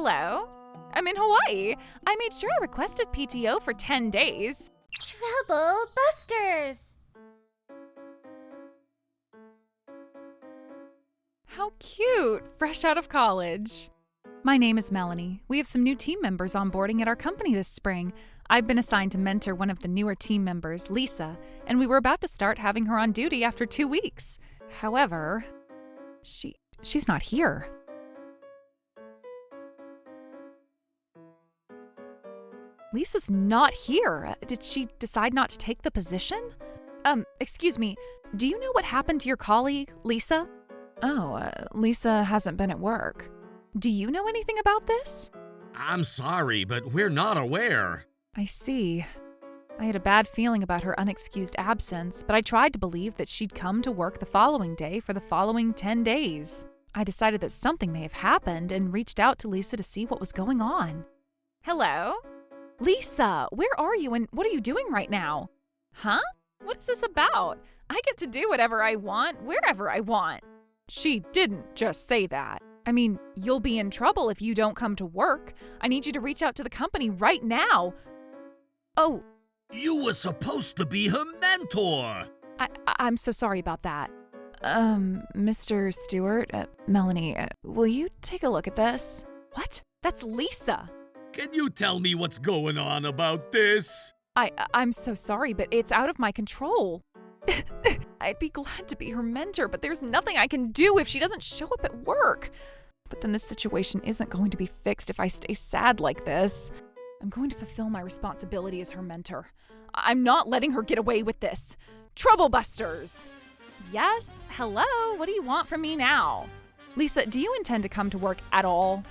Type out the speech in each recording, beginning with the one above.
Hello? I'm in Hawaii. I made sure I requested PTO for 10 days. Trouble Busters! How cute! Fresh out of college. My name is Melanie. We have some new team members onboarding at our company this spring. I've been assigned to mentor one of the newer team members, Lisa, and we were about to start having her on duty after 2 weeks. However, she's not here. Lisa's not here. Did she decide not to take the position? Excuse me, do you know what happened to your colleague, Lisa? Oh, Lisa hasn't been at work. Do you know anything about this? I'm sorry, but we're not aware. I see. I had a bad feeling about her unexcused absence, but I tried to believe that she'd come to work the following day for the following 10 days. I decided that something may have happened and reached out to Lisa to see what was going on. Hello? Lisa, where are you and what are you doing right now? Huh? What is this about? I get to do whatever I want, wherever I want. She didn't just say that. I mean, you'll be in trouble if you don't come to work. I need you to reach out to the company right now. Oh. You were supposed to be her mentor. I'm so sorry about that. Mr. Stewart, Melanie, will you take a look at this? What? That's Lisa. Can you tell me what's going on about this? I'm so sorry, but it's out of my control. I'd be glad to be her mentor, but there's nothing I can do if she doesn't show up at work. But then this situation isn't going to be fixed if I stay sad like this. I'm going to fulfill my responsibility as her mentor. I'm not letting her get away with this. Trouble Busters! Yes? Hello? What do you want from me now? Lisa, do you intend to come to work at all?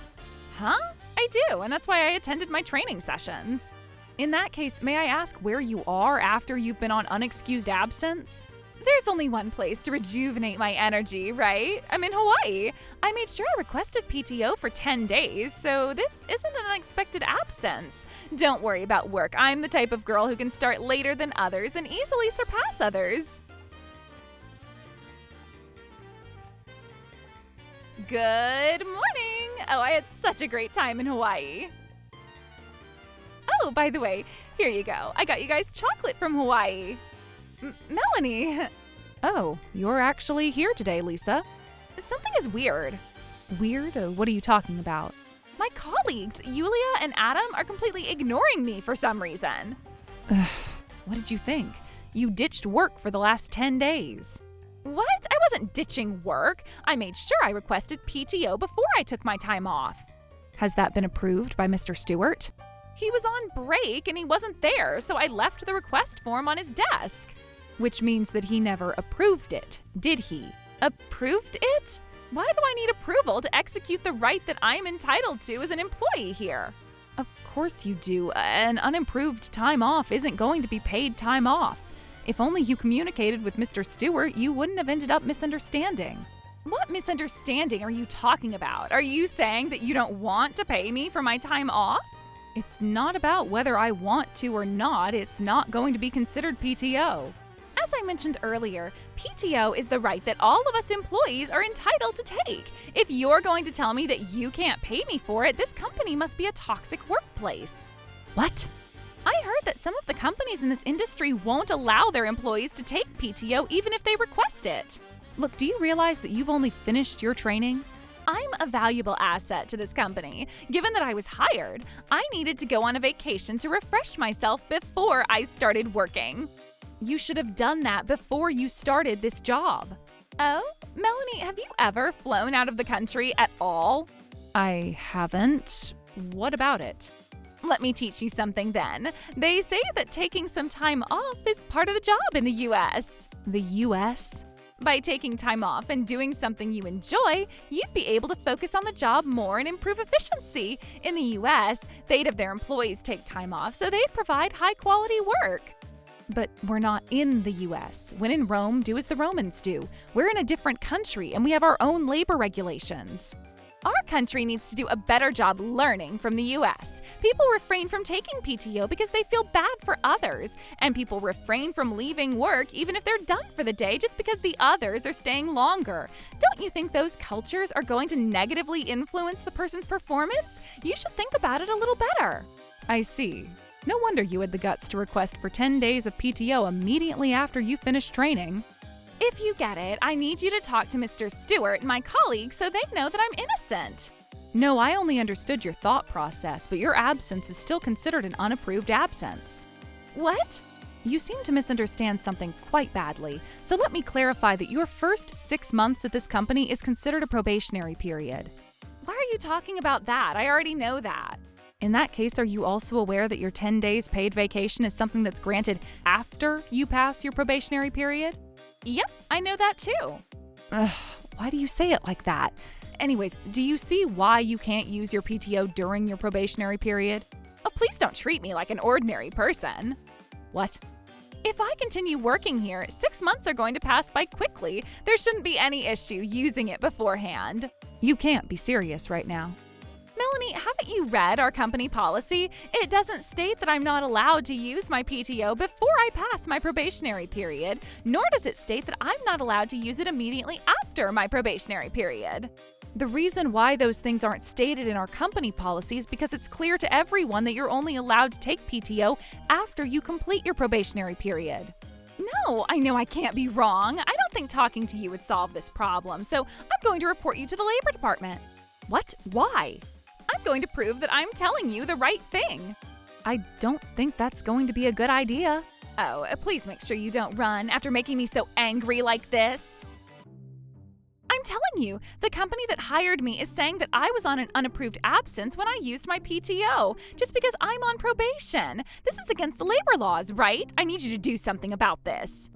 Huh? I do, and that's why I attended my training sessions. In that case, may I ask where you are after you've been on unexcused absence? There's only one place to rejuvenate my energy, right? I'm in Hawaii. I made sure I requested PTO for 10 days, so this isn't an unexpected absence. Don't worry about work. I'm the type of girl who can start later than others and easily surpass others. Good morning! Oh, I had such a great time in Hawaii. Oh, by the way, here you go. I got you guys chocolate from Hawaii. Melanie! Oh, you're actually here today, Lisa. Something is weird. Weird? What are you talking about? My colleagues, Yulia and Adam, are completely ignoring me for some reason. What did you think? You ditched work for the last 10 days. What? I wasn't ditching work. I made sure I requested PTO before I took my time off. Has that been approved by Mr. Stewart? He was on break and he wasn't there, so I left the request form on his desk. Which means that he never approved it, did he? Approved it? Why do I need approval to execute the right that I'm entitled to as an employee here? Of course you do. An unimproved time off isn't going to be paid time off. If only you communicated with Mr. Stewart, you wouldn't have ended up misunderstanding. What misunderstanding are you talking about? Are you saying that you don't want to pay me for my time off? It's not about whether I want to or not. It's not going to be considered PTO. As I mentioned earlier, PTO is the right that all of us employees are entitled to take. If you're going to tell me that you can't pay me for it, this company must be a toxic workplace. What? I heard that some of the companies in this industry won't allow their employees to take PTO even if they request it. Look, do you realize that you've only finished your training? I'm a valuable asset to this company. Given that I was hired, I needed to go on a vacation to refresh myself before I started working. You should have done that before you started this job. Oh, Melanie, have you ever flown out of the country at all? I haven't. What about it? Let me teach you something then. They say that taking some time off is part of the job in the US. The US? By taking time off and doing something you enjoy, you'd be able to focus on the job more and improve efficiency. In the US, they'd have their employees take time off so they'd provide high-quality work. But we're not in the US. When in Rome, do as the Romans do. We're in a different country and we have our own labor regulations. Our country needs to do a better job learning from the US. People refrain from taking PTO because they feel bad for others, and people refrain from leaving work even if they're done for the day just because the others are staying longer. Don't you think those cultures are going to negatively influence the person's performance? You should think about it a little better. I see. No wonder you had the guts to request for 10 days of PTO immediately after you finished training. If you get it, I need you to talk to Mr. Stewart, my colleague, so they know that I'm innocent. No, I only understood your thought process, but your absence is still considered an unapproved absence. What? You seem to misunderstand something quite badly, so let me clarify that your first 6 months at this company is considered a probationary period. Why are you talking about that? I already know that. In that case, are you also aware that your 10 days paid vacation is something that's granted after you pass your probationary period? Yep, I know that too. Ugh, why do you say it like that? Anyways, do you see why you can't use your PTO during your probationary period? Oh, please don't treat me like an ordinary person. What? If I continue working here, 6 months are going to pass by quickly. There shouldn't be any issue using it beforehand. You can't be serious right now. Melanie, haven't you read our company policy? It doesn't state that I'm not allowed to use my PTO before I pass my probationary period, nor does it state that I'm not allowed to use it immediately after my probationary period. The reason why those things aren't stated in our company policy is because it's clear to everyone that you're only allowed to take PTO after you complete your probationary period. No, I know I can't be wrong. I don't think talking to you would solve this problem, so I'm going to report you to the Labor Department. What? Why? I'm going to prove that I'm telling you the right thing. I don't think that's going to be a good idea. Oh, please make sure you don't run after making me so angry like this. I'm telling you, the company that hired me is saying that I was on an unapproved absence when I used my PTO, just because I'm on probation. This is against the labor laws, right? I need you to do something about this.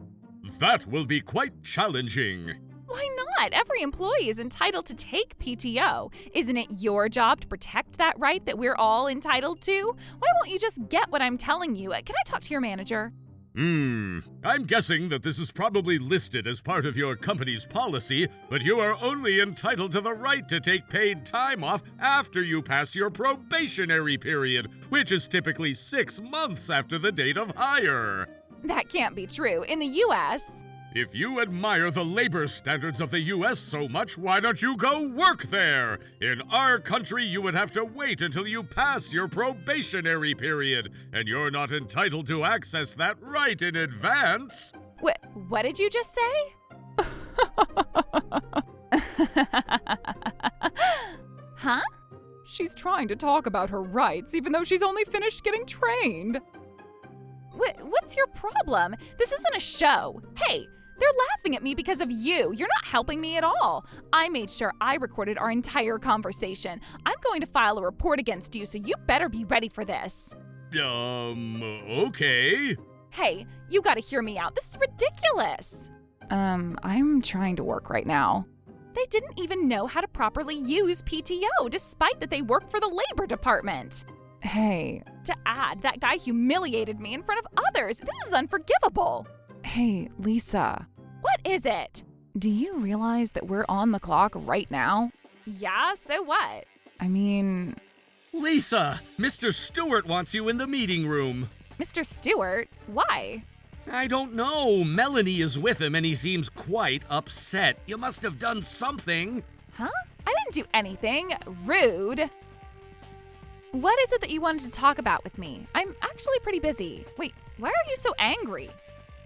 That will be quite challenging. Why not? Every employee is entitled to take PTO. Isn't it your job to protect that right that we're all entitled to? Why won't you just get what I'm telling you? Can I talk to your manager? I'm guessing that this is probably listed as part of your company's policy, but you are only entitled to the right to take paid time off after you pass your probationary period, which is typically 6 months after the date of hire. That can't be true. In the U.S., if you admire the labor standards of the U.S. so much, why don't you go work there? In our country, you would have to wait until you pass your probationary period, and you're not entitled to access that right in advance. What did you just say? Huh? She's trying to talk about her rights even though she's only finished getting trained. What's your problem? This isn't a show. Hey, they're laughing at me because of you. You're not helping me at all. I made sure I recorded our entire conversation. I'm going to file a report against you, so you better be ready for this. Okay. Hey, you gotta hear me out. This is ridiculous. I'm trying to work right now. They didn't even know how to properly use PTO, despite that they work for the Labor Department. Hey. To add, that guy humiliated me in front of others. This is unforgivable. Hey, Lisa. What is it? Do you realize that we're on the clock right now? Yeah, so what? I mean... Lisa, Mr. Stewart wants you in the meeting room. Mr. Stewart? Why? I don't know. Melanie is with him and he seems quite upset. You must have done something. Huh? I didn't do anything. Rude. What is it that you wanted to talk about with me? I'm actually pretty busy. Wait, why are you so angry?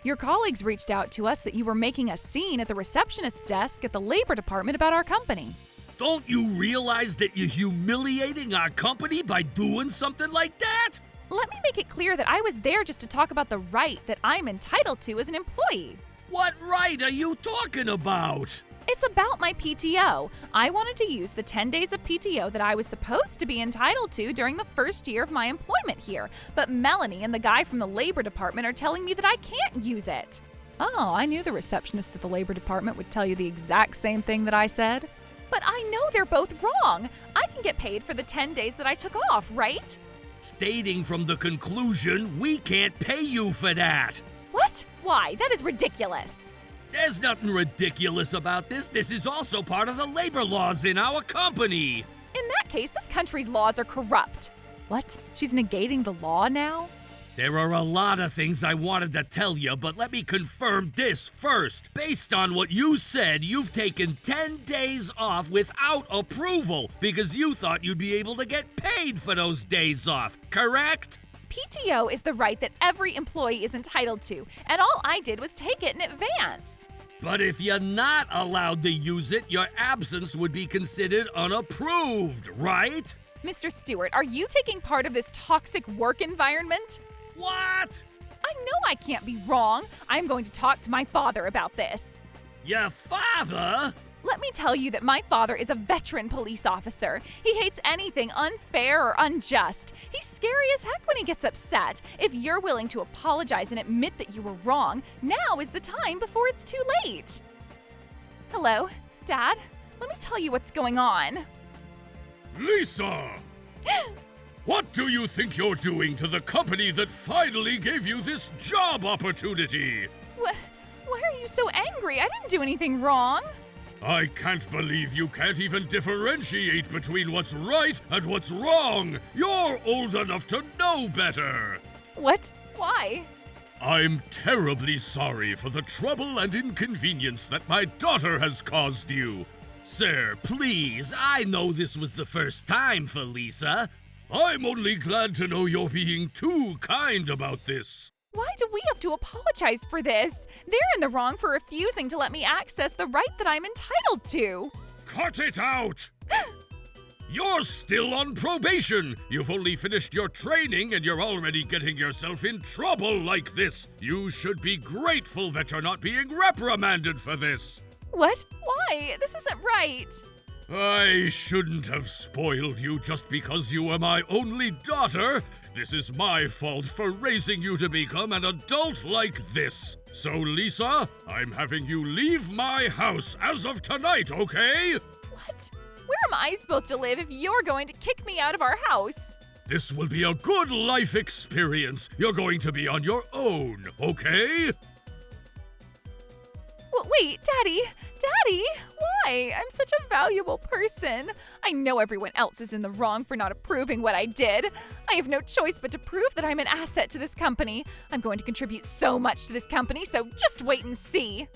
Your colleagues reached out to us that you were making a scene at the receptionist's desk at the Labor Department about our company. Don't you realize that you're humiliating our company by doing something like that? Let me make it clear that I was there just to talk about the right that I'm entitled to as an employee. What right are you talking about? It's about my PTO. I wanted to use the 10 days of PTO that I was supposed to be entitled to during the first year of my employment here, but Melanie and the guy from the Labor Department are telling me that I can't use it. Oh, I knew the receptionist at the Labor Department would tell you the exact same thing that I said. But I know they're both wrong. I can get paid for the 10 days that I took off, right? Stating from the conclusion, we can't pay you for that. What? Why? That is ridiculous. There's nothing ridiculous about this. This is also part of the labor laws in our company. In that case, this country's laws are corrupt. What? She's negating the law now? There are a lot of things I wanted to tell you, but let me confirm this first. Based on what you said, you've taken 10 days off without approval because you thought you'd be able to get paid for those days off, correct? PTO is the right that every employee is entitled to, and all I did was take it in advance. But if you're not allowed to use it, your absence would be considered unapproved, right? Mr. Stewart, are you taking part of this toxic work environment? What? I know I can't be wrong. I'm going to talk to my father about this. Your father? Let me tell you that my father is a veteran police officer. He hates anything unfair or unjust. He's scary as heck when he gets upset. If you're willing to apologize and admit that you were wrong, now is the time before it's too late. Hello, Dad? Let me tell you what's going on. Lisa! What do you think you're doing to the company that finally gave you this job opportunity? Why are you so angry? I didn't do anything wrong. I can't believe you can't even differentiate between what's right and what's wrong. You're old enough to know better. What? Why? I'm terribly sorry for the trouble and inconvenience that my daughter has caused you. Sir, please, I know this was the first time for Lisa. I'm only glad to know you're being too kind about this. Why do we have to apologize for this? They're in the wrong for refusing to let me access the right that I'm entitled to. Cut it out! You're still on probation. You've only finished your training and you're already getting yourself in trouble like this. You should be grateful that you're not being reprimanded for this. What? Why? This isn't right. I shouldn't have spoiled you just because you were my only daughter. This is my fault for raising you to become an adult like this. So, Lisa, I'm having you leave my house as of tonight, okay? What? Where am I supposed to live if you're going to kick me out of our house? This will be a good life experience. You're going to be on your own, okay? Wait, Daddy! Daddy! Why? I'm such a valuable person. I know everyone else is in the wrong for not approving what I did. I have no choice but to prove that I'm an asset to this company. I'm going to contribute so much to this company, so just wait and see.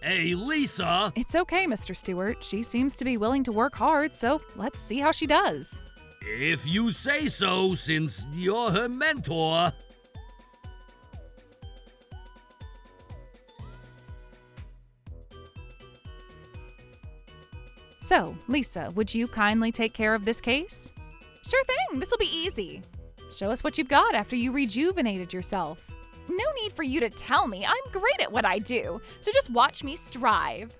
Hey, Lisa! It's okay, Mr. Stewart. She seems to be willing to work hard, so let's see how she does. If you say so, since you're her mentor. So, Lisa, would you kindly take care of this case? Sure thing, this'll be easy. Show us what you've got after you rejuvenated yourself. No need for you to tell me, I'm great at what I do, so just watch me strive.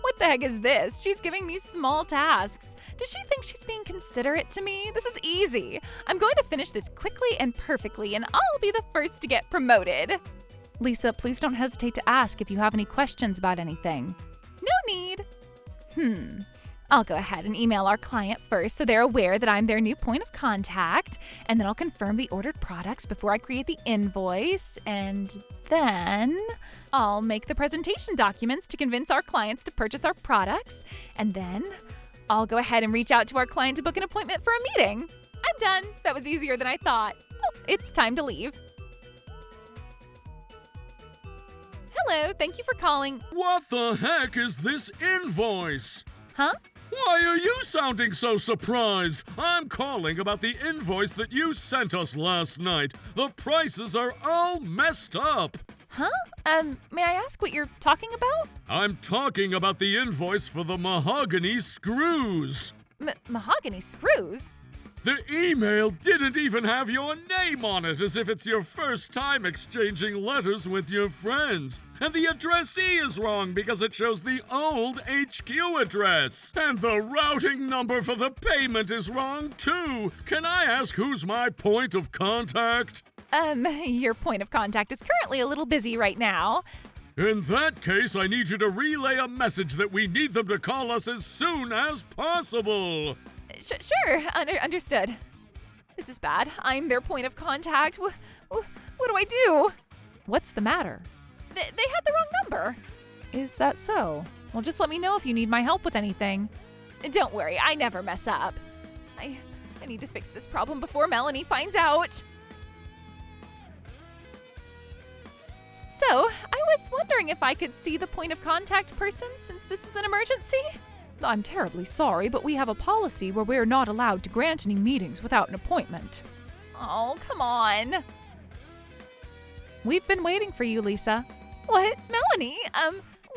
What the heck is this? She's giving me small tasks. Does she think she's being considerate to me? This is easy. I'm going to finish this quickly and perfectly, and I'll be the first to get promoted. Lisa, please don't hesitate to ask if you have any questions about anything. No need. I'll go ahead and email our client first so they're aware that I'm their new point of contact, and then I'll confirm the ordered products before I create the invoice, and then I'll make the presentation documents to convince our clients to purchase our products, and then I'll go ahead and reach out to our client to book an appointment for a meeting. I'm done. That was easier than I thought. Oh, it's time to leave. Hello, thank you for calling. What the heck is this invoice? Huh? Why are you sounding so surprised? I'm calling about the invoice that you sent us last night. The prices are all messed up. Huh? May I ask what you're talking about? I'm talking about the invoice for the mahogany screws. Mahogany screws? The email didn't even have your name on it, as if it's your first time exchanging letters with your friends. And the addressee is wrong because it shows the old HQ address. And the routing number for the payment is wrong too. Can I ask who's my point of contact? Your point of contact is currently a little busy right now. In that case, I need you to relay a message that we need them to call us as soon as possible. Sure, understood. This is bad. I'm their point of contact. What do I do? What's the matter? They had the wrong number. Is that so? Well, just let me know if you need my help with anything. Don't worry, I never mess up. I need to fix this problem before Melanie finds out. So, I was wondering if I could see the point of contact person since this is an emergency? I'm terribly sorry, but we have a policy where we're not allowed to grant any meetings without an appointment. Oh, come on. We've been waiting for you, Lisa. What? Melanie?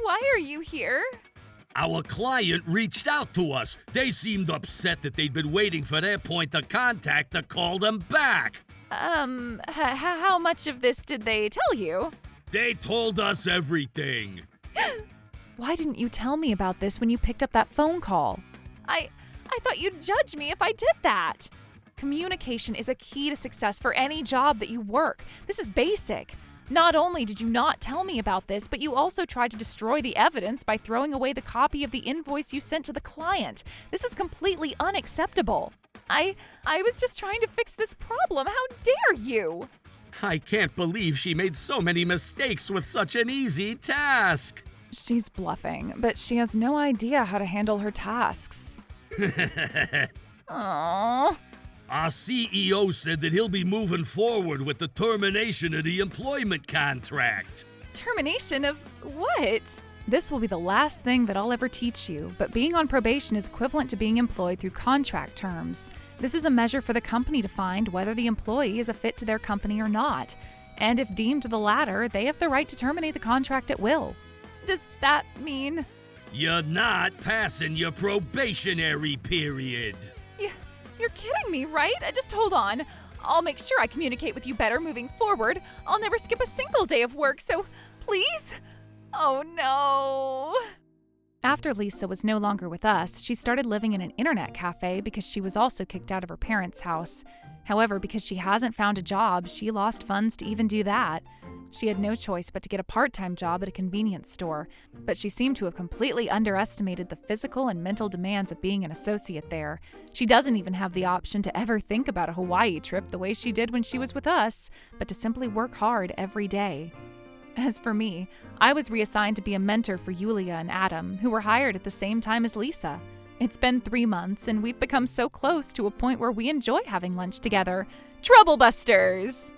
Why are you here? Our client reached out to us. They seemed upset that they'd been waiting for their point of contact to call them back. How much of this did they tell you? They told us everything. Why didn't you tell me about this when you picked up that phone call? I thought you'd judge me if I did that. Communication is a key to success for any job that you work. This is basic. Not only did you not tell me about this, but you also tried to destroy the evidence by throwing away the copy of the invoice you sent to the client. This is completely unacceptable. I was just trying to fix this problem. How dare you? I can't believe she made so many mistakes with such an easy task. She's bluffing, but she has no idea how to handle her tasks. Aww. Our CEO said that he'll be moving forward with the termination of the employment contract. Termination of what? This will be the last thing that I'll ever teach you, but being on probation is equivalent to being employed through contract terms. This is a measure for the company to find whether the employee is a fit to their company or not. And if deemed the latter, they have the right to terminate the contract at will. Does that mean? You're not passing your probationary period. You're kidding me, right? Just hold on. I'll make sure I communicate with you better moving forward. I'll never skip a single day of work, so please? Oh no. After Lisa was no longer with us, she started living in an internet cafe because she was also kicked out of her parents' house. However, because she hasn't found a job, she lost funds to even do that. She had no choice but to get a part-time job at a convenience store, but she seemed to have completely underestimated the physical and mental demands of being an associate there. She doesn't even have the option to ever think about a Hawaii trip the way she did when she was with us, but to simply work hard every day. As for me, I was reassigned to be a mentor for Yulia and Adam, who were hired at the same time as Lisa. It's been 3 months, and we've become so close to a point where we enjoy having lunch together. Trouble Busters!